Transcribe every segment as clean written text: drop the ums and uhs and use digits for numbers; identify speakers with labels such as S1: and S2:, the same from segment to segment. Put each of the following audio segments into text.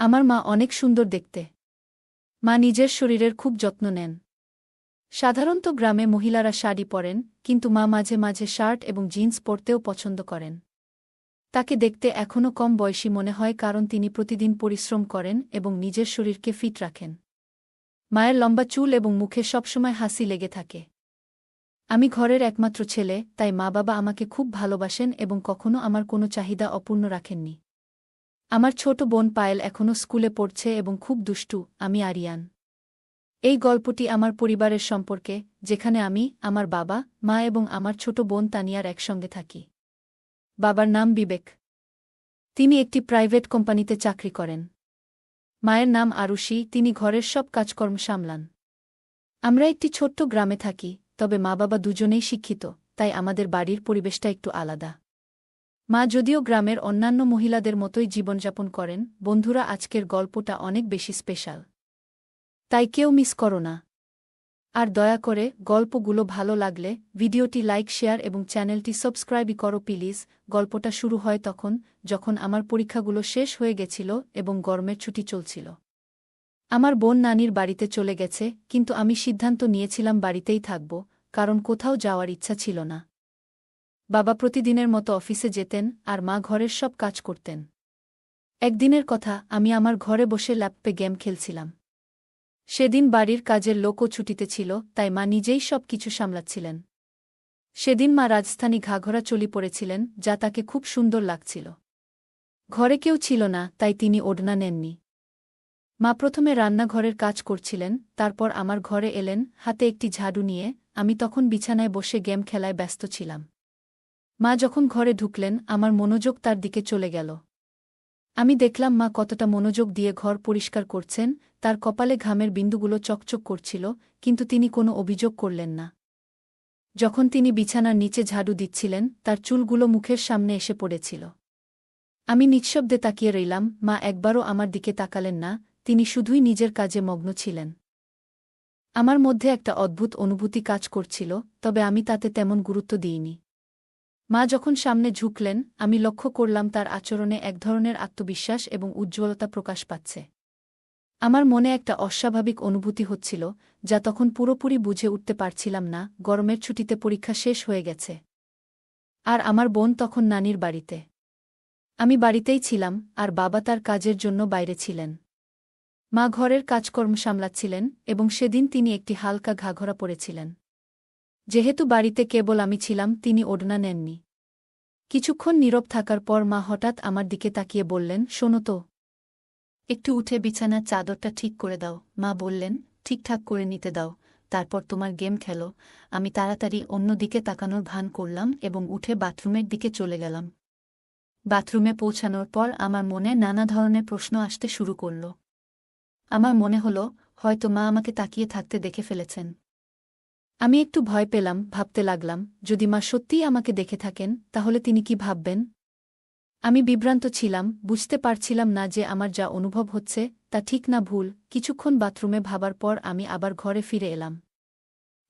S1: আমার মা অনেক সুন্দর দেখতে। মা নিজের শরীরের খুব যত্ন নেন। সাধারণত গ্রামে মহিলারা শাড়ি পরেন, কিন্তু মা মাঝে মাঝে শার্ট এবং জিন্স পরতেও পছন্দ করেন। তাকে দেখতে এখনও কম বয়সী মনে হয়, কারণ তিনি প্রতিদিন পরিশ্রম করেন এবং নিজের শরীরকে ফিট রাখেন। মায়ের লম্বা চুল এবং মুখে সবসময় হাসি লেগে থাকে। আমি ঘরের একমাত্র ছেলে, তাই মা বাবা আমাকে খুব ভালোবাসেন এবং কখনো আমার কোনো চাহিদা অপূর্ণ রাখেননি। আমার ছোট বোন পায়েল এখনও স্কুলে পড়ছে এবং খুব দুষ্টু। আমি আরিয়ান। এই গল্পটি আমার পরিবারের সম্পর্কে, যেখানে আমি, আমার বাবা, মা এবং আমার ছোট বোন তানিয়ার একসঙ্গে থাকি। বাবার নাম বিবেক। তিনি একটি প্রাইভেট কোম্পানিতে চাকরি করেন। মায়ের নাম আরুষি, তিনি ঘরের সব কাজকর্ম সামলান। আমরা একটি ছোট্ট গ্রামে থাকি, তবে মা বাবা দুজনেই শিক্ষিত, তাই আমাদের বাড়ির পরিবেশটা একটু আলাদা। মা যদিও গ্রামের অন্যান্য মহিলাদের মতোই জীবনযাপন করেন, বন্ধুরা আজকের গল্পটা অনেক বেশি স্পেশাল। তাই কেউ মিস করো না। আর দয়া করে গল্পগুলো ভালো লাগলে ভিডিওটি লাইক, শেয়ার এবং চ্যানেলটি সাবস্ক্রাইব করো প্লিজ। গল্পটা শুরু হয় যখন আমার পরীক্ষাগুলো শেষ হয়ে গেছিল এবং গরমের ছুটি চলছিল। আমার বোন নানির বাড়িতে চলে গেছে, কিন্তু আমি সিদ্ধান্ত নিয়েছিলাম বাড়িতেই থাকব, কারণ কোথাও যাওয়ার ইচ্ছা ছিল না। বাবা প্রতিদিনের মতো অফিসে যেতেন আর মা ঘরের সব কাজ করতেন। একদিনের কথা, আমি আমার ঘরে বসে ল্যাপটপে গেম খেলছিলাম। সেদিন বাড়ির কাজের লোকও ছুটিতে ছিল, তাই মা নিজেই সব কিছু সামলাচ্ছিলেন। সেদিন মা রাজস্থানী ঘাঘরা চলি পরেছিলেন, যা তাকে খুব সুন্দর লাগছিল। ঘরে কেউ ছিল না, তাই তিনি ওড়না নেননি। মা প্রথমে রান্নাঘরের কাজ করছিলেন, তারপর আমার ঘরে এলেন হাতে একটি ঝাড়ু নিয়ে। আমি তখন বিছানায় বসে গেম খেলায় ব্যস্ত ছিলাম। মা যখন ঘরে ঢুকলেন, আমার মনোযোগ তার দিকে চলে গেল। আমি দেখলাম মা কতটা মনোযোগ দিয়ে ঘর পরিষ্কার করছেন, তার কপালে ঘামের বিন্দুগুলো চকচক করছিল, কিন্তু তিনি কোনো অভিযোগ করলেন না। যখন তিনি বিছানার নিচে ঝাড়ু দিচ্ছিলেন, তার চুলগুলো মুখের সামনে এসে পড়েছিল। আমি নিঃশব্দে তাকিয়ে রইলাম, মা একবারও আমার দিকে তাকালেন না, তিনি শুধুই নিজের কাজে মগ্ন ছিলেন। আমার মধ্যে একটা অদ্ভুত অনুভূতি কাজ করছিল, তবে আমি তাতে তেমন গুরুত্ব দিইনি। মা যখন সামনে ঝুঁকলেন, আমি লক্ষ্য করলাম তার আচরণে এক ধরনের আত্মবিশ্বাস এবং উজ্জ্বলতা প্রকাশ পাচ্ছে। আমার মনে একটা অস্বাভাবিক অনুভূতি হচ্ছিল, যা তখন পুরোপুরি বুঝে উঠতে পারছিলাম না। গরমের ছুটিতে পরীক্ষা শেষ হয়ে গেছে, আর আমার বোন তখন নানির বাড়িতে। আমি বাড়িতেই ছিলাম, আর বাবা তার কাজের জন্য বাইরে ছিলেন। মা ঘরের কাজকর্ম সামলাচ্ছিলেন, এবং সেদিন তিনি একটি হালকা ঘাঘরা পরেছিলেন। যেহেতু বাড়িতে কেবল আমি ছিলাম, তিনি ওড়না নেননি। কিছুক্ষণ নীরব থাকার পর মা হঠাৎ আমার দিকে তাকিয়ে বললেন, শোনো তো, একটু উঠে বিছানার চাদরটা ঠিক করে দাও। মা বললেন, ঠিকঠাক করে নিতে দাও, তারপর তোমার গেম খেলো। আমি তাড়াতাড়ি অন্য দিকে তাকানোর ভান করলাম এবং উঠে বাথরুমের দিকে চলে গেলাম। বাথরুমে পৌঁছানোর পর আমার মনে নানা ধরনের প্রশ্ন আসতে শুরু করল। আমার মনে হলো, হয়তো মা আমাকে তাকিয়ে থাকতে দেখে ফেলেছেন। আমি একটু ভয় পেলাম, ভাবতে লাগলাম, যদি মা সত্যিই আমাকে দেখে থাকেন, তাহলে তিনি কি ভাববেন। আমি বিভ্রান্ত ছিলাম, বুঝতে পারছিলাম না যে আমার যা অনুভব হচ্ছে তা ঠিক না ভুল। কিছুক্ষণ বাথরুমে ভাবার পর আমি আবার ঘরে ফিরে এলাম।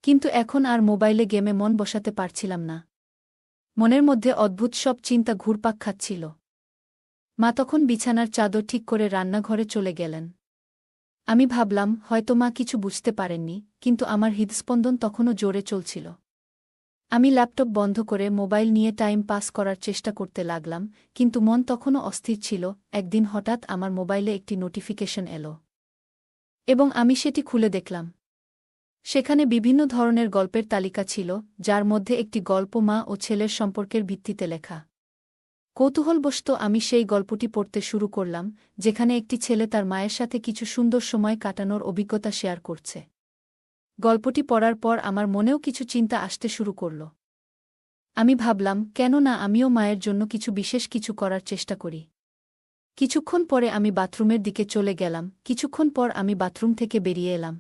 S1: কিন্তু এখন আর মোবাইলে গেমে মন বসাতে পারছিলাম না। মনের মধ্যে অদ্ভুত সব চিন্তা ঘুরপাক খাচ্ছিল। মা তখন বিছানার চাদর ঠিক করে রান্নাঘরে চলে গেলেন। আমি ভাবলাম, হয়তো মা কিছু বুঝতে পারেননি, কিন্তু আমার হৃদস্পন্দন তখনও জোরে চলছিল। আমি ল্যাপটপ বন্ধ করে মোবাইল নিয়ে টাইম পাস করার চেষ্টা করতে লাগলাম, কিন্তু মন তখনও অস্থির ছিল। একদিন হঠাৎ আমার মোবাইলে একটি নোটিফিকেশন এলো, এবং আমি সেটি খুলে দেখলাম। সেখানে বিভিন্ন ধরনের গল্পের তালিকা ছিল, যার মধ্যে একটি গল্প মা ও ছেলের সম্পর্কের ভিত্তিতে লেখা। কৌতূহলবশত আমি সেই গল্পটি পড়তে শুরু করলাম, যেখানে একটি ছেলে তার মায়ের সাথে কিছু সুন্দর সময় কাটানোর অভিজ্ঞতা শেয়ার করছে। গল্পটি পড়ার পর আমার মনেও কিছু চিন্তা আসতে শুরু করল। আমি ভাবলাম, কেন না আমিও মায়ের জন্য বিশেষ কিছু করার চেষ্টা করি। কিছুক্ষণ পরে আমি বাথরুমের দিকে চলে গেলাম। কিছুক্ষণ পর আমি বাথরুম থেকে বেরিয়ে এলাম।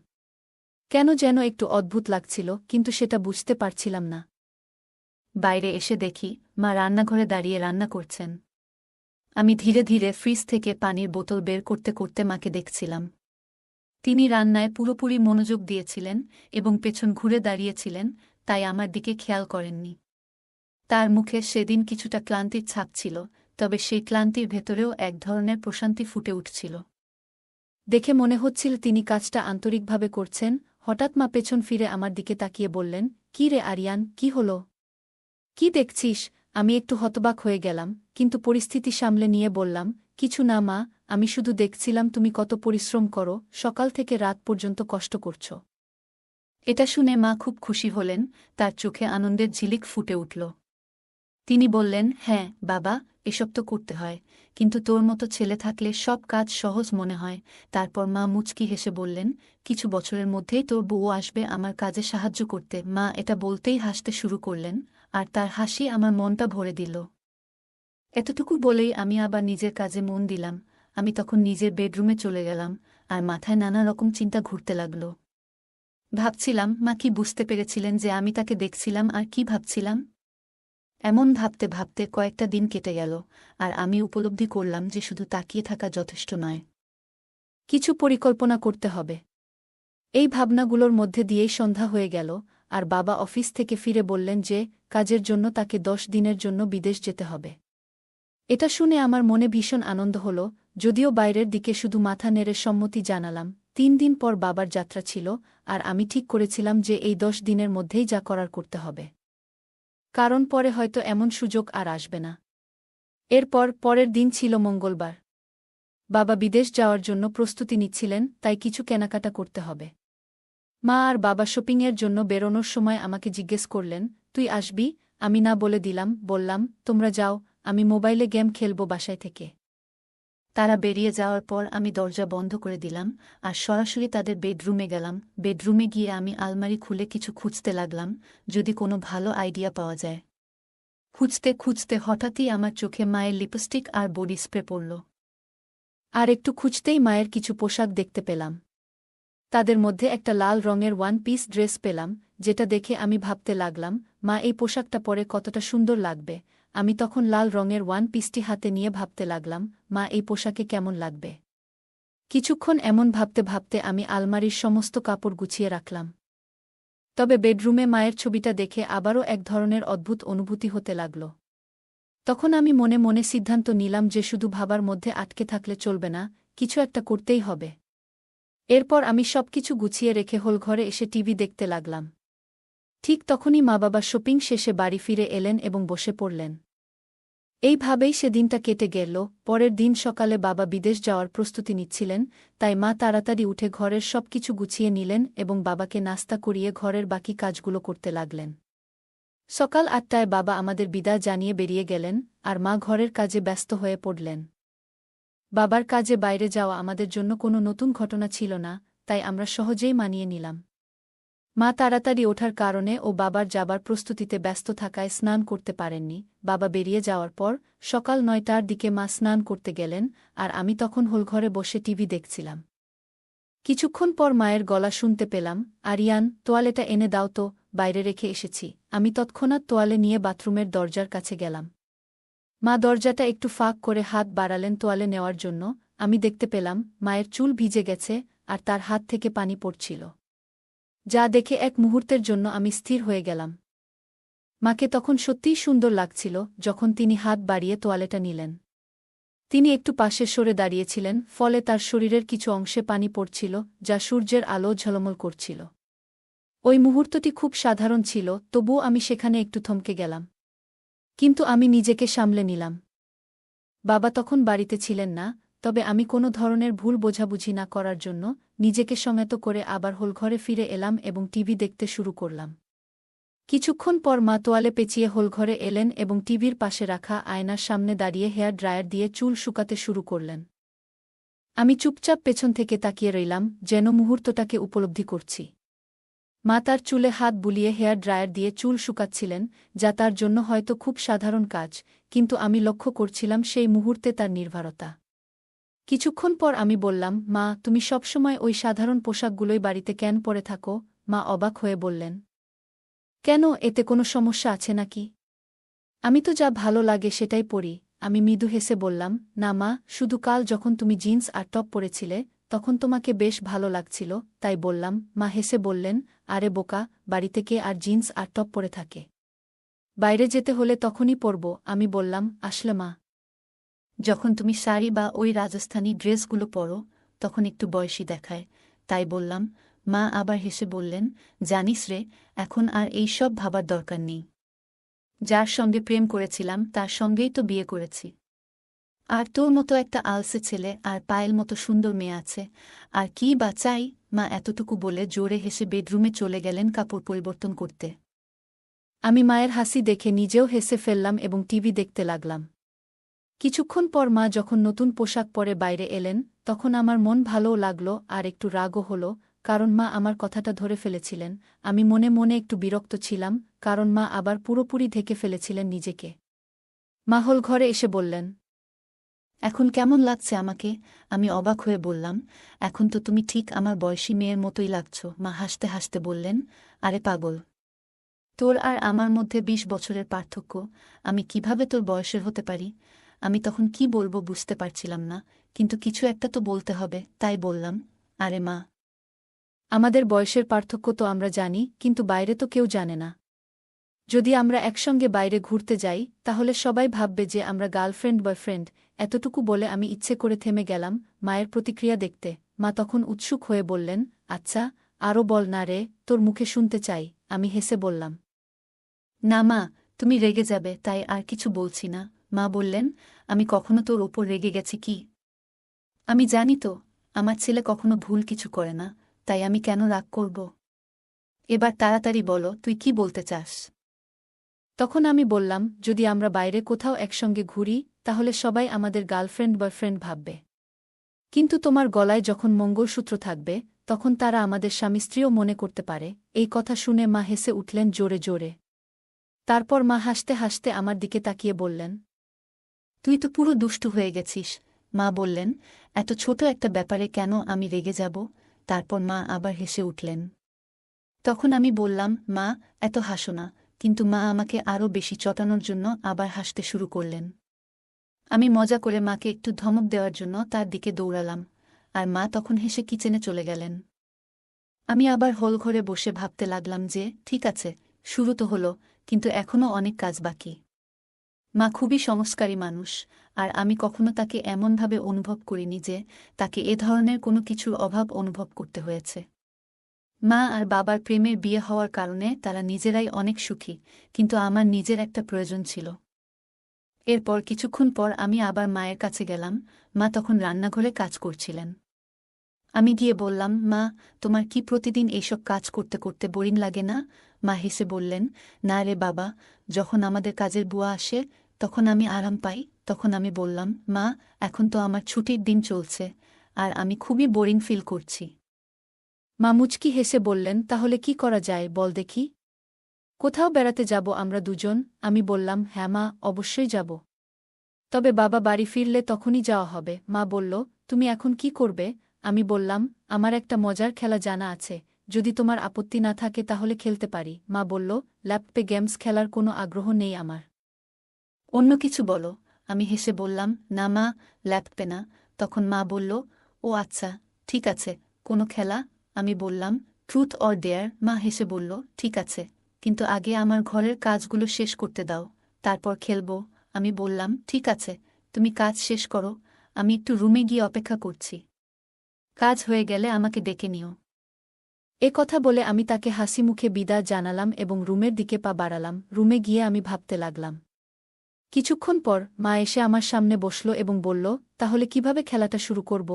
S1: কেন যেন একটু অদ্ভুত লাগছিল, কিন্তু সেটা বুঝতে পারছিলাম না। বাইরে এসে দেখি, মা রান্নাঘরে দাঁড়িয়ে রান্না করছেন। আমি ধীরে ধীরে ফ্রিজ থেকে পানির বোতল বের করতে করতে মাকে দেখছিলাম। তিনি রান্নায় পুরোপুরি মনোযোগ দিয়েছিলেন এবং পেছন ঘুরে দাঁড়িয়েছিলেন, তাই আমার দিকে খেয়াল করেননি। তার মুখে সেদিন কিছুটা ক্লান্তির ছাপ ছিল, তবে সেই ক্লান্তির ভেতরেও এক ধরনের প্রশান্তি ফুটে উঠছিল। দেখে মনে হচ্ছিল তিনি কাজটা আন্তরিকভাবে করছেন। হঠাৎ মা পেছন ফিরে আমার দিকে তাকিয়ে বললেন, কি রে আরিয়ান, কি হলো? কি দেখছিস? আমি একটু হতবাক হয়ে গেলাম, কিন্তু পরিস্থিতি সামলে নিয়ে বললাম, কিছু না মা, আমি শুধু দেখছিলাম তুমি কত পরিশ্রম করো, সকাল থেকে রাত পর্যন্ত কষ্ট করছ। এটা শুনে মা খুব খুশি হলেন, তার চোখে আনন্দের ঝিলিক ফুটে উঠল। তিনি বললেন, হ্যাঁ বাবা, এসব তো করতে হয়, কিন্তু তোর মতো ছেলে থাকলে সব কাজ সহজ মনে হয়। তারপর মা মুচকি হেসে বললেন, কিছু বছরের মধ্যেই তোর বউ আসবে আমার কাজে সাহায্য করতে। মা এটা বলতেই হাসতে শুরু করলেন, আর তার হাসি আমার মনটা ভরে দিল। এতটুকু বলেই আমি আবার নিজের কাজে মন দিলাম। আমি তখন নিজের বেডরুমে চলে গেলাম, আর মাথায় নানা রকম চিন্তা ঘুরতে লাগল। ভাবছিলাম, মা কি বুঝতে পেরেছিলেন যে আমি তাকে দেখছিলাম আর কি ভাবছিলাম? এমন ভাবতে ভাবতে কয়েকটা দিন কেটে গেল, আর আমি উপলব্ধি করলাম যে শুধু তাকিয়ে থাকা যথেষ্ট নয়, কিছু পরিকল্পনা করতে হবে। এই ভাবনাগুলোর মধ্যে দিয়েই সন্ধ্যা হয়ে গেল, আর বাবা অফিস থেকে ফিরে বললেন যে কাজের জন্য তাকে 10 দিনের জন্য বিদেশ যেতে হবে। এটা শুনে আমার মনে ভীষণ আনন্দ হল, যদিও বাইরের দিকে শুধু মাথা নেড়ে সম্মতি জানালাম। 3 দিন পর বাবার যাত্রা ছিল, আর আমি ঠিক করেছিলাম যে এই 10 দিনের মধ্যেই যা করার করতে হবে, কারণ পরে হয়তো এমন সুযোগ আর আসবে না। এরপর পরের দিন ছিল মঙ্গলবার। বাবা বিদেশ যাওয়ার জন্য প্রস্তুতি নিচ্ছিলেন, তাই কিছু কেনাকাটা করতে হবে। মা আর বাবা শপিংয়ের জন্য বেরোনোর সময় আমাকে জিজ্ঞেস করলেন, তুই আসবি? আমি না বলে দিলাম, বললাম, তোমরা যাও, আমি মোবাইলে গেম খেলব বাসায় থেকে। তারা বেরিয়ে যাওয়ার পর আমি দরজা বন্ধ করে দিলাম, আর সরাসরি তাদের বেডরুমে গেলাম। বেডরুমে গিয়ে আমি আলমারি খুলে কিছু খুঁজতে লাগলাম, যদি কোনো ভালো আইডিয়া পাওয়া যায়। খুঁজতে খুঁজতে হঠাৎই আমার চোখে মায়ের লিপস্টিক আর বডি স্প্রে পড়ল। আর একটু খুঁজতেই মায়ের কিছু পোশাক দেখতে পেলাম। তাদের মধ্যে একটা লাল রঙের ওয়ান পিস ড্রেস পেলাম, যেটা দেখে আমি ভাবতে লাগলাম, মা এই পোশাকটা পরে কতটা সুন্দর লাগবে। আমি তখন লাল রঙের ওয়ান পিসটি হাতে নিয়ে ভাবতে লাগলাম, মা এই পোশাকে কেমন লাগবে। কিছুক্ষণ এমন ভাবতে ভাবতে আমি আলমারির সমস্ত কাপড় গুছিয়ে রাখলাম। তবে বেডরুমে মায়ের ছবিটা দেখে আবারও এক ধরনের অদ্ভুত অনুভূতি হতে লাগল। তখন আমি মনে মনে সিদ্ধান্ত নিলাম যে শুধু ভাবার মধ্যে আটকে থাকলে চলবে না, কিছু একটা করতেই হবে। এরপর আমি সবকিছু গুছিয়ে রেখে হলঘরে এসে টিভি দেখতে লাগলাম। ঠিক তখনই মা বাবা শপিং শেষে বাড়ি ফিরে এলেন এবং বসে পড়লেন। এইভাবেই সেদিনটা কেটে গেল। পরের দিন সকালে বাবা বিদেশ যাওয়ার প্রস্তুতি নিচ্ছিলেন, তাই মা তাড়াতাড়ি উঠে ঘরের সবকিছু গুছিয়ে নিলেন এবং বাবাকে নাস্তা করিয়ে ঘরের বাকি কাজগুলো করতে লাগলেন। সকাল 8টায় বাবা আমাদের বিদায় জানিয়ে বেরিয়ে গেলেন, আর মা ঘরের কাজে ব্যস্ত হয়ে পড়লেন। বাবার কাজে বাইরে যাওয়া আমাদের জন্য কোনো নতুন ঘটনা ছিল না, তাই আমরা সহজেই মানিয়ে নিলাম। মা তাড়াতাড়ি ওঠার কারণে ও বাবার যাবার প্রস্তুতিতে ব্যস্ত থাকায় স্নান করতে পারেননি। বাবা বেরিয়ে যাওয়ার পর সকাল 9টার দিকে মা স্নান করতে গেলেন, আর আমি তখন হলঘরে বসে টিভি দেখছিলাম। কিছুক্ষণ পর মায়ের গলা শুনতে পেলাম, আরিয়ান, তোয়ালেটা এনে দাও তো, বাইরে রেখে এসেছি। আমি তৎক্ষণাৎ তোয়ালে নিয়ে বাথরুমের দরজার কাছে গেলাম। মা দরজাটা একটু ফাঁক করে হাত বাড়ালেন তোয়ালে নেওয়ার জন্য। আমি দেখতে পেলাম মায়ের চুল ভিজে গেছে, আর তার হাত থেকে পানি পড়ছিল, যা দেখে এক মুহূর্তের জন্য আমি স্থির হয়ে গেলাম। মাকে তখন সত্যিই সুন্দর লাগছিল যখন তিনি হাত বাড়িয়ে তোয়ালেটা নিলেন। তিনি একটু পাশে সরে দাঁড়িয়েছিলেন, ফলে তার শরীরের কিছু অংশে পানি পড়ছিল, যা সূর্যের আলো ঝলমল করছিল। ওই মুহূর্তটি খুব সাধারণ ছিল, তবুও আমি সেখানে একটু থমকে গেলাম। কিন্তু আমি নিজেকে সামলে নিলাম। বাবা তখন বাড়িতে ছিলেন না, তবে আমি কোনো ধরনের ভুল বোঝাবুঝি না করার জন্য নিজেকে সংযত করে আবার হলঘরে ফিরে এলাম এবং টিভি দেখতে শুরু করলাম। কিছুক্ষণ পর মা তোয়ালে পেঁচিয়ে হলঘরে এলেন এবং টিভির পাশে রাখা আয়নার সামনে দাঁড়িয়ে হেয়ার ড্রায়ার দিয়ে চুল শুকাতে শুরু করলেন। আমি চুপচাপ পেছন থেকে তাকিয়ে রইলাম, যেন মুহূর্তটাকে উপলব্ধি করছি। মা তার চুলে হাত বুলিয়ে হেয়ার ড্রায়ার দিয়ে চুল শুকাচ্ছিলেন, যা তার জন্য হয়তো খুব সাধারণ কাজ, কিন্তু আমি লক্ষ্য করছিলাম সেই মুহূর্তে তার নির্ভরতা। কিছুক্ষণ পর আমি বললাম, মা, তুমি সবসময় ওই সাধারণ পোশাকগুলোই বাড়িতে কেন পরে থাকো? মা অবাক হয়ে বললেন, কেন, এতে কোনো সমস্যা আছে নাকি? আমি তো যা ভালো লাগে সেটাই পরি। আমি মৃদু হেসে বললাম, না মা, শুধু কাল যখন তুমি জিন্স আর টপ পরেছিলে তখন তোমাকে বেশ ভালো লাগছিল, তাই বললাম। মা হেসে বললেন, আরে বোকা, বাড়িতে কে আর জিন্স আর টপ পরে থাকে? বাইরে যেতে হলে তখনই পরব। আমি বললাম, আসলে মা, যখন তুমি শাড়ি বা ওই রাজস্থানী ড্রেসগুলো পরো
S2: তখন একটু বয়সী দেখায়, তাই বললাম। মা আবার হেসে বললেন, জানিস রে, এখন আর এই সব ভাবার দরকার নেই। যার সঙ্গে প্রেম করেছিলাম তার সঙ্গেই তো বিয়ে করেছি। আর তোর মতো একটা আলসে ছেলে আর পায়েল মতো সুন্দর মেয়ে আছে, আর কি বা চাই? মা এতটুকু বলে জোরে হেসে বেডরুমে চলে গেলেন কাপড় পরিবর্তন করতে।
S1: আমি মায়ের হাসি দেখে নিজেও হেসে ফেললাম এবং টিভি দেখতে লাগলাম। কিছুক্ষণ পর মা যখন নতুন পোশাক পরে বাইরে এলেন, তখন আমার মন ভালোও লাগল আর একটু রাগও হল, কারণ মা আমার কথাটা ধরে ফেলেছিলেন। আমি মনে মনে একটু বিরক্ত ছিলাম, কারণ মা আবার পুরোপুরি ঢেকে ফেলেছিলেন নিজেকে। মা হল ঘরে এসে বললেন,
S2: এখন কেমন লাগছে আমাকে? আমি অবাক হয়ে বললাম, এখন তো তুমি ঠিক আমার বয়সী মেয়ের মতোই লাগছ। মা হাসতে হাসতে বললেন, আরে পাগল, তোর আর আমার মধ্যে ২০ বছরের পার্থক্য, আমি কিভাবে তোর বয়সের হতে পারি? আমি তখন কি বলবো বুঝতে পারছিলাম না, কিন্তু কিছু একটা তো বলতে হবে, তাই বললাম, আরে মা।
S1: আমাদের বয়সের পার্থক্য তো আমরা জানি, কিন্তু বাইরে তো কেউ জানে না। যদি আমরা একসঙ্গে বাইরে ঘুরতে যাই, তাহলে সবাই ভাববে যে আমরা গার্লফ্রেন্ড বয়ফ্রেন্ড। এতটুকু বলে আমি ইচ্ছে করে থেমে গেলাম মায়ের প্রতিক্রিয়া দেখতে। মা তখন উৎসুক হয়ে বললেন, আচ্ছা, আরও বল না রে, তোর মুখে শুনতে চাই। আমি হেসে বললাম,
S2: না মা, তুমি রেগে যাবে, তাই আর কিছু বলছি না। মা বললেন, আমি কখনো তোর ওপর রেগে গেছি কি? আমি জানি তো, আমার ছেলে কখনো ভুল কিছু করে না, তাই আমি কেন রাগ করব? এবার তাড়াতাড়ি বলো, তুই কি বলতে চাস?
S1: তখন আমি বললাম, যদি আমরা বাইরে কোথাও একসঙ্গে ঘুরি, তাহলে সবাই আমাদের গার্লফ্রেন্ড বয়ফ্রেন্ড ভাববে। কিন্তু তোমার গলায় যখন মঙ্গলসূত্র থাকবে, তখন তারা আমাদের স্বামী স্ত্রীও মনে করতে পারে। এই কথা শুনে মা হেসে উঠলেন জোরে জোরে। তারপর মা হাসতে হাসতে আমার দিকে তাকিয়ে বললেন,
S2: তুই তো পুরো দুষ্টু হয়ে গেছিস। মা বললেন, এত ছোট একটা ব্যাপারে কেন আমি রেগে যাব? তারপর মা আবার হেসে উঠলেন। তখন আমি বললাম, মা, এত হাসো না। কিন্তু মা আমাকে আরও বেশি চটানোর জন্য আবার হাসতে শুরু করলেন। আমি মজা করে মাকে একটু ধমক দেওয়ার জন্য তার দিকে দৌড়ালাম, আর মা তখন হেসে কিচেনে চলে গেলেন। আমি আবার হোল ঘরে বসে ভাবতে লাগলাম যে, ঠিক আছে, শুরু তো হলো, কিন্তু এখনও অনেক কাজ বাকি। মা খুবই সংস্কারী মানুষ, আর আমি কখনো তাকে এমনভাবে অনুভব করিনি যে তাকে এ ধরনের কোনো কিছুর অভাব অনুভব করতে হয়েছে। মা আর বাবার প্রেমের বিয়ে হওয়ার কারণে তারা নিজেরাই অনেক সুখী, কিন্তু আমার নিজের একটা প্রয়োজন ছিল। এরপর কিছুক্ষণ পর আমি আবার মায়ের কাছে গেলাম। মা তখন রান্নাঘরে কাজ করছিলেন। আমি গিয়ে বললাম, মা, তোমার কি প্রতিদিন এইসব কাজ করতে করতে বোরিং লাগে না? মা হেসে বললেন, না রে বাবা, যখন আমাদের কাজের বুয়া আসে তখন আমি আরাম পাই। তখন আমি বললাম, মা, এখন তো আমার ছুটির দিন চলছে, আর আমি খুবই বোরিং ফিল করছি।
S1: মা মুচকি হেসে বললেন, তাহলে কি করা যায় বল দেখি? কোথাও বেড়াতে যাব আমরা দুজন? আমি বললাম, হ্যাঁ মা, অবশ্যই যাব। তবে বাবা বাড়ি ফিরলে তখনই যাওয়া হবে। মা বলল, তুমি এখন কি করবে? আমি বললাম, আমার একটা মজার খেলা জানা আছে, যদি তোমার আপত্তি না থাকে তাহলে খেলতে পারি। মা বলল, ল্যাপটপে গেমস খেলার কোনো আগ্রহ নেই আমার।
S2: অন্য কিছু বলো। আমি হেসে বললাম, না মা, ল্যাপটপে না। তখন মা বলল, ও আচ্ছা, ঠিক আছে, কোনো খেলা? আমি বললাম, ট্রুথ অর ডেয়ার। মা হেসে বলল, ঠিক আছে, কিন্তু আগে আমার ঘরের কাজগুলো শেষ করতে দাও, তারপর খেলব। আমি বললাম, ঠিক আছে, তুমি কাজ শেষ করো, আমি একটু রুমে গিয়ে অপেক্ষা করছি। কাজ হয়ে গেলে আমাকে ডেকে নিও।
S1: এ কথা বলে আমি তাকে হাসি মুখে বিদায় জানালাম এবং রুমের দিকে পা বাড়ালাম। রুমে গিয়ে আমি ভাবতে লাগলাম। কিছুক্ষণ পর মা এসে আমার সামনে বসল এবং বলল, তাহলে কিভাবে খেলাটা শুরু করব?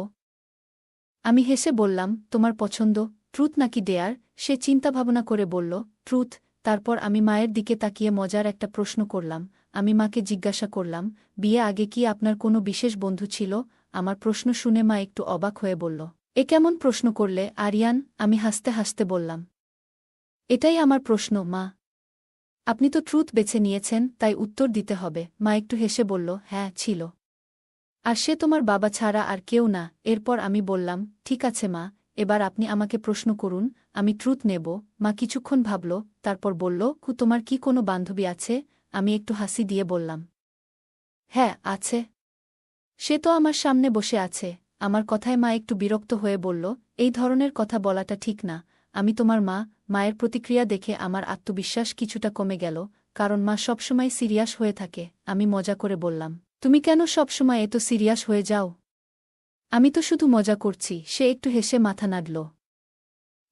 S1: আমি হেসে বললাম, তোমার পছন্দ, ট্রুথ নাকি ডেয়ার? সে চিন্তাভাবনা করে বলল, ট্রুথ। তারপর আমি মায়ের দিকে তাকিয়ে মজার একটা প্রশ্ন করলাম। আমি মাকে জিজ্ঞাসা করলাম, বিয়ে আগে কি আপনার কোনো বিশেষ বন্ধু ছিল? আমার প্রশ্ন শুনে মা একটু অবাক হয়ে বলল, এ কেমন প্রশ্ন করলে আরিয়ান? আমি হাসতে হাসতে বললাম, এটাই আমার প্রশ্ন মা। আপনি তো ট্রুথ বেছে নিয়েছেন, তাই উত্তর দিতে হবে। মা একটু হেসে বলল, হ্যাঁ, ছিল। আর সে তোমার বাবা ছাড়া আর কেউ না। এরপর আমি বললাম, ঠিক আছে মা, এবার আপনি আমাকে প্রশ্ন করুন, আমি ট্রুথ নেব। মা কিছুক্ষণ ভাবল, তারপর বলল, তোমার কি কোনো বান্ধবী আছে? আমি একটু হাসি দিয়ে বললাম, হ্যাঁ, আছে। সে তো আমার সামনে বসে আছে। আমার কথায় মা একটু বিরক্ত হয়ে বলল, এই ধরনের কথা বলাটা ঠিক না। আমি তোমার মা। মায়ের প্রতিক্রিয়া দেখে আমার আত্মবিশ্বাস কিছুটা কমে গেল, কারণ মা সবসময় সিরিয়াস হয়ে থাকে। আমি মজা করে বললাম, তুমি কেন সবসময় এত সিরিয়াস হয়ে যাও? আমি তো শুধু মজা করছি, সে একটু হেসে মাথা নাড়ল।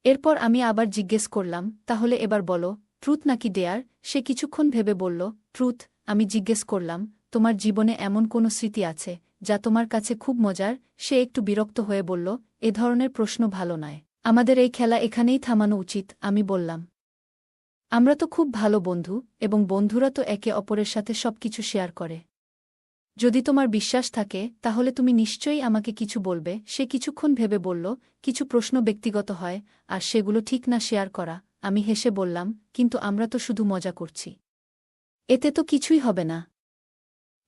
S1: এরপর আমি আবার জিজ্ঞেস করলাম, তাহলে এবার বলো, ট্রুথ নাকি ডেয়ার? সে কিছুক্ষণ ভেবে বলল, ট্রুথ। আমি জিজ্ঞেস করলাম, তোমার জীবনে এমন কোনো স্মৃতি আছে যা তোমার কাছে খুব মজার? সে একটু বিরক্ত হয়ে বলল, এ ধরনের প্রশ্ন ভালো নয়, আমাদের এই খেলা এখানেই থামানো উচিত। আমি বললাম, আমরা তো খুব ভালো বন্ধু, এবং বন্ধুরা তো একে অপরের সাথে সবকিছু শেয়ার করে। যদি তোমার বিশ্বাস থাকে তাহলে তুমি নিশ্চয়ই আমাকে কিছু বলবে। সে কিছুক্ষণ ভেবে বলল, কিছু প্রশ্ন ব্যক্তিগত হয়, আর সেগুলো ঠিক না শেয়ার করা। আমি হেসে বললাম, কিন্তু আমরা তো শুধু মজা করছি, এতে তো কিছুই হবে না।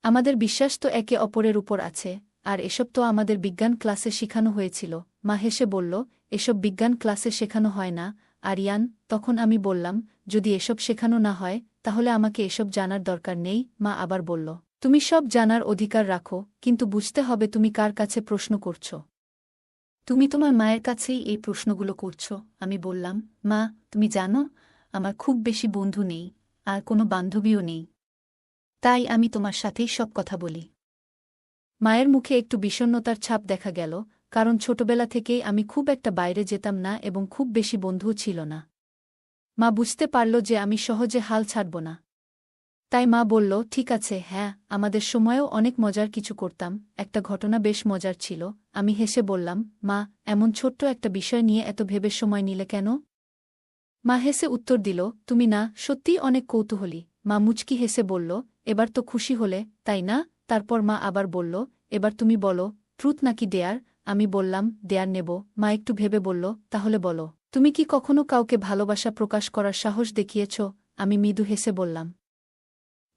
S1: আমাদের বিশ্বাস তো একে অপরের উপর আছে, আর এসব তো আমাদের বিজ্ঞান ক্লাসে শেখানো হয়েছিল। মা হেসে বলল, এসব বিজ্ঞান ক্লাসে শেখানো হয় না আরিয়ান। তখন আমি বললাম, যদি এসব শেখানো না হয় তাহলে আমাকে এসব জানার দরকার নেই। মা আবার বলল, তুমি সব জানার অধিকার রাখো, কিন্তু বুঝতে হবে তুমি কার কাছে প্রশ্ন করছ।
S2: তুমি তোমার মায়ের কাছেই এই প্রশ্নগুলো করছ। আমি বললাম, মা, তুমি জানো আমার খুব বেশি বন্ধু নেই, আর কোনো বান্ধবীও নেই, তাই আমি তোমার সাথেই সব কথা বলি।
S1: মায়ের মুখে একটু বিষণ্ণতার ছাপ দেখা গেল, কারণ ছোটবেলা থেকেই আমি খুব একটা বাইরে যেতাম না এবং খুব বেশি বন্ধুও ছিল না। মা বুঝতে পারল যে আমি সহজে হাল ছাড়ব না। তাই মা বলল, ঠিক আছে, হ্যাঁ, আমাদের সময়েও অনেক মজার কিছু করতাম। একটা ঘটনা বেশ মজার ছিল। আমি হেসে বললাম, মা, এমন ছোট্ট একটা বিষয় নিয়ে এত ভেবে সময় নিলে কেন? মা হেসে উত্তর দিল, তুমি না সত্যিই অনেক কৌতূহলী। মা মুচকি হেসে বলল, এবার তো খুশি হলে, তাই না? তারপর মা আবার বলল, এবার তুমি বলো, ট্রুথ নাকি ডেয়ার? আমি বললাম, ডেয়ার নেব। মা একটু ভেবে বলল, তাহলে বলো, তুমি কি কখনো কাউকে ভালোবাসা প্রকাশ করার সাহস দেখিয়েছ? আমি মৃদু হেসে বললাম,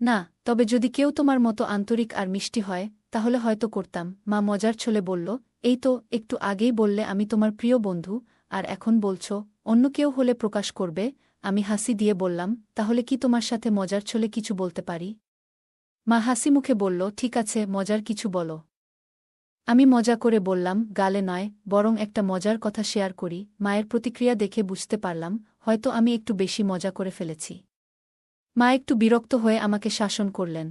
S1: না, তবে যদি কেউ তোমার মতো আন্তরিক আর মিষ্টি হয় তাহলে হয়তো করতাম। মা মজার ছলে বলল, এই তো একটু আগেই বললে আমি তোমার প্রিয় বন্ধু, আর এখন বলছ অন্য কেউ হলে প্রকাশ করবে। আমি হাসি দিয়ে বললাম, তাহলে কি তোমার সাথে মজার ছলে কিছু বলতে পারি? মা হাসি মুখে বলল, ঠিক আছে, মজার কিছু বলো। আমি মজা করে বললাম, গালে নয়, বরং একটা মজার কথা শেয়ার করি। মায়ের প্রতিক্রিয়া দেখে বুঝতে পারলাম হয়তো আমি একটু বেশি মজা করে ফেলেছি। মা একটু বিরক্ত হয়ে আমাকে শাসন করলেন।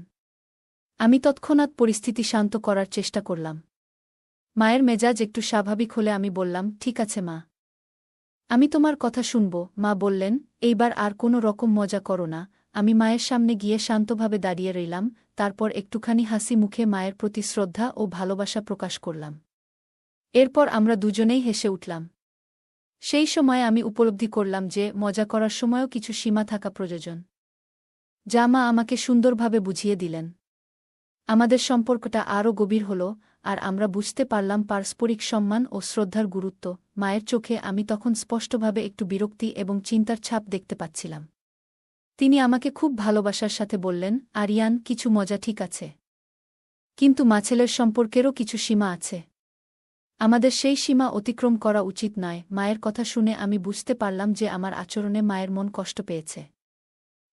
S1: আমি তৎক্ষণাৎ পরিস্থিতি শান্ত করার চেষ্টা করলাম। মায়ের মেজাজ একটু স্বাভাবিক হলে আমি বললাম, ঠিক আছে মা, আমি তোমার কথা শুনব। মা বললেন, এইবার আর কোনো রকম মজা করো না। আমি মায়ের সামনে গিয়ে শান্তভাবে দাঁড়িয়ে রইলাম, তারপর একটুখানি হাসি মুখে মায়ের প্রতি শ্রদ্ধা ও ভালোবাসা প্রকাশ করলাম। এরপর আমরা দুজনেই হেসে উঠলাম। সেই সময় আমি উপলব্ধি করলাম যে মজা করার সময়ও কিছু সীমা থাকা প্রয়োজন, যা মা আমাকে সুন্দরভাবে বুঝিয়ে দিলেন। আমাদের সম্পর্কটা আরও গভীর হল, আর আমরা বুঝতে পারলাম পারস্পরিক সম্মান ও শ্রদ্ধার গুরুত্ব। মায়ের চোখে আমি তখন স্পষ্টভাবে একটু বিরক্তি এবং চিন্তার ছাপ দেখতে পাচ্ছিলাম। তিনি আমাকে খুব ভালোবাসার সাথে বললেন, আরিয়ান, কিছু মজা ঠিক আছে, কিন্তু মা-ছেলের সম্পর্কেরও কিছু সীমা আছে। আমাদের সেই সীমা অতিক্রম করা উচিত নয়। মায়ের কথা শুনে আমি বুঝতে পারলাম যে আমার আচরণে মায়ের মন কষ্ট পেয়েছে।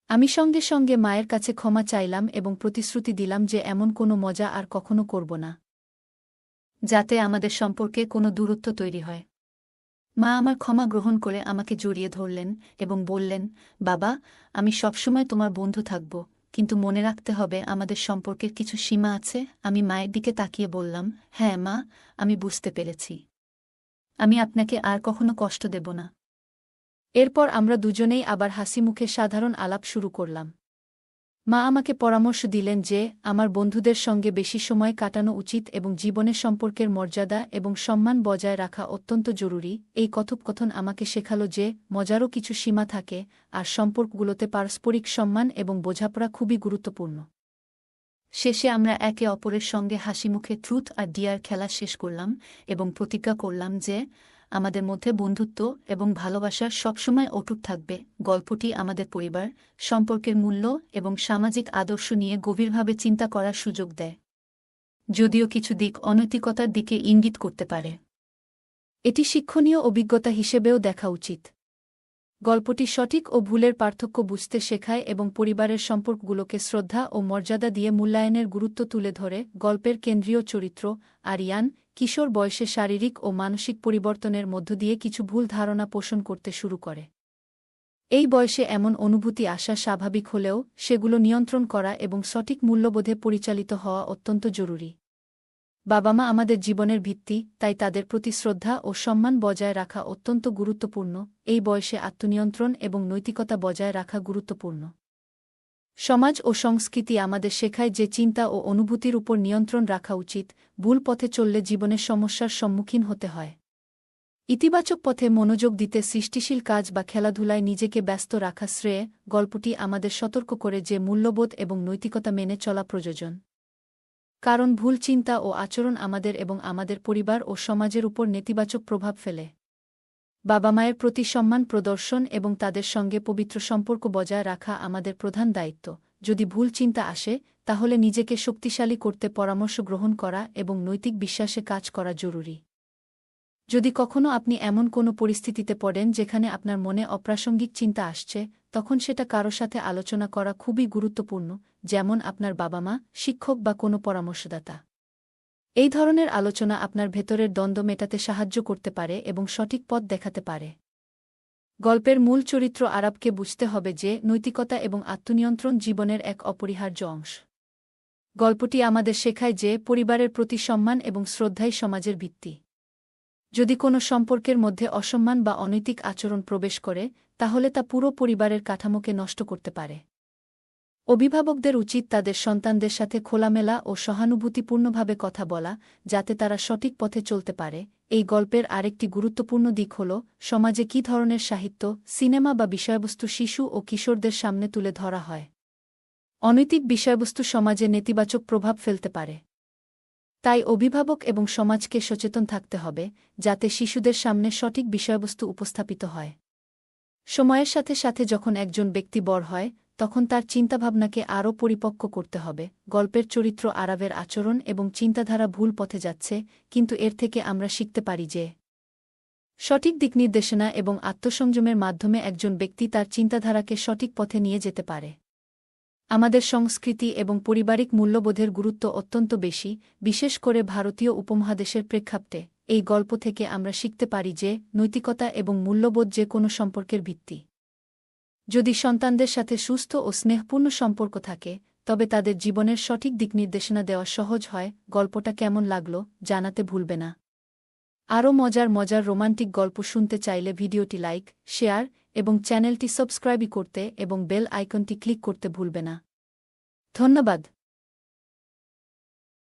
S1: আমি সঙ্গে সঙ্গে মায়ের কাছে ক্ষমা চাইলাম এবং প্রতিশ্রুতি দিলাম যে এমন কোনো মজা আর কখনো করব না,
S2: যাতে আমাদের সম্পর্কে কোনো দূরত্ব তৈরি হয়। মা আমার ক্ষমা গ্রহণ করে আমাকে জড়িয়ে ধরলেন এবং বললেন, বাবা, আমি সবসময় তোমার বন্ধু থাকব, কিন্তু মনে রাখতে হবে আমাদের সম্পর্কের কিছু সীমা আছে। আমি মায়ের দিকে তাকিয়ে বললাম, হ্যাঁ মা, আমি বুঝতে পেরেছি। আমি আপনাকে আর কখনো কষ্ট দেব না।
S1: এরপর আমরা দুজনেই আবার হাসিমুখে সাধারণ আলাপ শুরু করলাম। মা আমাকে পরামর্শ দিলেন যে আমার বন্ধুদের সঙ্গে বেশি সময় কাটানো উচিত এবং জীবনে সম্পর্কের মর্যাদা এবং সম্মান বজায় রাখা অত্যন্ত জরুরি। এই কথোপকথন আমাকে শেখালো যে মজারও কিছু সীমা থাকে, আর সম্পর্কগুলোতে পারস্পরিক সম্মান এবং বোঝাপড়া খুবই গুরুত্বপূর্ণ।
S2: শেষে আমরা একে অপরের সঙ্গে হাসিমুখে ট্রুথ আর ডিয়ার খেলা শেষ করলাম এবং প্রতিজ্ঞা করলাম যে আমাদের মধ্যে বন্ধুত্ব এবং ভালোবাসা সবসময় অটুট থাকবে। গল্পটি আমাদের পরিবার, সম্পর্কের মূল্য এবং সামাজিক আদর্শ নিয়ে গভীরভাবে চিন্তা করার সুযোগ দেয়, যদিও কিছু দিক অনৈতিকতার দিকে ইঙ্গিত করতে পারে।
S1: এটি শিক্ষণীয় অভিজ্ঞতা হিসেবেও দেখা উচিত। গল্পটি সঠিক ও ভুলের পার্থক্য বুঝতে শেখায় এবং পরিবারের সম্পর্কগুলোকে শ্রদ্ধা ও মর্যাদা দিয়ে মূল্যায়নের গুরুত্ব তুলে ধরে। গল্পের কেন্দ্রীয় চরিত্র আরিয়ান কিশোর বয়সে শারীরিক ও মানসিক পরিবর্তনের মধ্য দিয়ে কিছু ভুল ধারণা পোষণ করতে শুরু করে। এই বয়সে এমন অনুভূতি আসা স্বাভাবিক হলেও সেগুলো নিয়ন্ত্রণ করা এবং সঠিক মূল্যবোধে পরিচালিত হওয়া অত্যন্ত জরুরি। বাবা মা আমাদের জীবনের ভিত্তি, তাই তাদের প্রতি শ্রদ্ধা ও সম্মান বজায় রাখা অত্যন্ত গুরুত্বপূর্ণ। এই বয়সে আত্মনিয়ন্ত্রণ এবং নৈতিকতা বজায় রাখা গুরুত্বপূর্ণ। সমাজ ও সংস্কৃতি আমাদের শেখায় যে চিন্তা ও অনুভূতির উপর নিয়ন্ত্রণ রাখা উচিত, ভুল পথে চললে জীবনের সমস্যার সম্মুখীন হতে হয়। ইতিবাচক পথে মনোযোগ দিতে সৃষ্টিশীল কাজ বা খেলাধুলায় নিজেকে ব্যস্ত রাখা শ্রেয়। গল্পটি আমাদের সতর্ক করে যে মূল্যবোধ এবং নৈতিকতা মেনে চলা প্রয়োজন। কারণ ভুল চিন্তা ও আচরণ আমাদের এবং আমাদের পরিবার ও সমাজের উপর নেতিবাচক প্রভাব ফেলে। বাবা মায়ের প্রতি সম্মান প্রদর্শন এবং তাদের সঙ্গে পবিত্র সম্পর্ক বজায় রাখা আমাদের প্রধান দায়িত্ব। যদি ভুল চিন্তা আসে, তাহলে নিজেকে শক্তিশালী করতে পরামর্শ গ্রহণ করা এবং নৈতিক বিশ্বাসে কাজ করা জরুরি। যদি কখনো আপনি এমন কোনো পরিস্থিতিতে পড়েন যেখানে আপনার মনে অপ্রাসঙ্গিক চিন্তা আসছে, তখন সেটা কারো সাথে আলোচনা করা খুবই গুরুত্বপূর্ণ, যেমন আপনার বাবা মা, শিক্ষক বা কোনো পরামর্শদাতা। এই ধরনের আলোচনা আপনার ভেতরের দ্বন্দ্ব মেটাতে সাহায্য করতে পারে এবং সঠিক পথ দেখাতে পারে। গল্পের মূল চরিত্র আরবকে বুঝতে হবে যে নৈতিকতা এবং আত্মনিয়ন্ত্রণ জীবনের এক অপরিহার্য অংশ। গল্পটি আমাদের শেখায় যে পরিবারের প্রতি সম্মান এবং শ্রদ্ধাই সমাজের ভিত্তি। যদি কোনো সম্পর্কের মধ্যে অসম্মান বা অনৈতিক আচরণ প্রবেশ করে, তাহলে তা পুরো পরিবারের কাঠামোকে নষ্ট করতে পারে। অভিভাবকদের উচিত তাদের সন্তানদের সাথে খোলামেলা ও সহানুভূতিপূর্ণভাবে কথা বলা, যাতে তারা সঠিক পথে চলতে পারে। এই গল্পের আরেকটি গুরুত্বপূর্ণ দিক হল সমাজে কী ধরনের সাহিত্য, সিনেমা বা বিষয়বস্তু শিশু ও কিশোরদের সামনে তুলে ধরা হয়। অনৈতিক বিষয়বস্তু সমাজে নেতিবাচক প্রভাব ফেলতে পারে। তাই অভিভাবক এবং সমাজকে সচেতন থাকতে হবে, যাতে শিশুদের সামনে সঠিক বিষয়বস্তু উপস্থাপিত হয়। সময়ের সাথে সাথে যখন একজন ব্যক্তি বড় হয়, তখন তার চিন্তাভাবনাকে আরও পরিপক্ক করতে হবে। গল্পের চরিত্র আরবের আচরণ এবং চিন্তাধারা ভুল পথে যাচ্ছে, কিন্তু এর থেকে আমরা শিখতে পারি যে সঠিক দিকনির্দেশনা এবং আত্মসংযমের মাধ্যমে একজন ব্যক্তি তার চিন্তাধারাকে সঠিক পথে নিয়ে যেতে পারে। আমাদের সংস্কৃতি এবং পারিবারিক মূল্যবোধের গুরুত্ব অত্যন্ত বেশি, বিশেষ করে ভারতীয় উপমহাদেশের প্রেক্ষাপটে। এই গল্প থেকে আমরা শিখতে পারি যে নৈতিকতা এবং মূল্যবোধ যে কোনো সম্পর্কের ভিত্তি। যদি সন্তানদের সাথে সুস্থ ও স্নেহপূর্ণ সম্পর্ক থাকে, তবে তাদের জীবনের সঠিক দিকনির্দেশনা দেওয়া সহজ হয়। গল্পটা কেমন লাগলো জানাতে ভুলবে না। আরও মজার রোমান্টিক গল্প শুনতে চাইলে ভিডিওটি লাইক, শেয়ার এবং চ্যানেলটি সাবস্ক্রাইব করতে এবং বেল আইকনটি ক্লিক করতে ভুলবে না। ধন্যবাদ।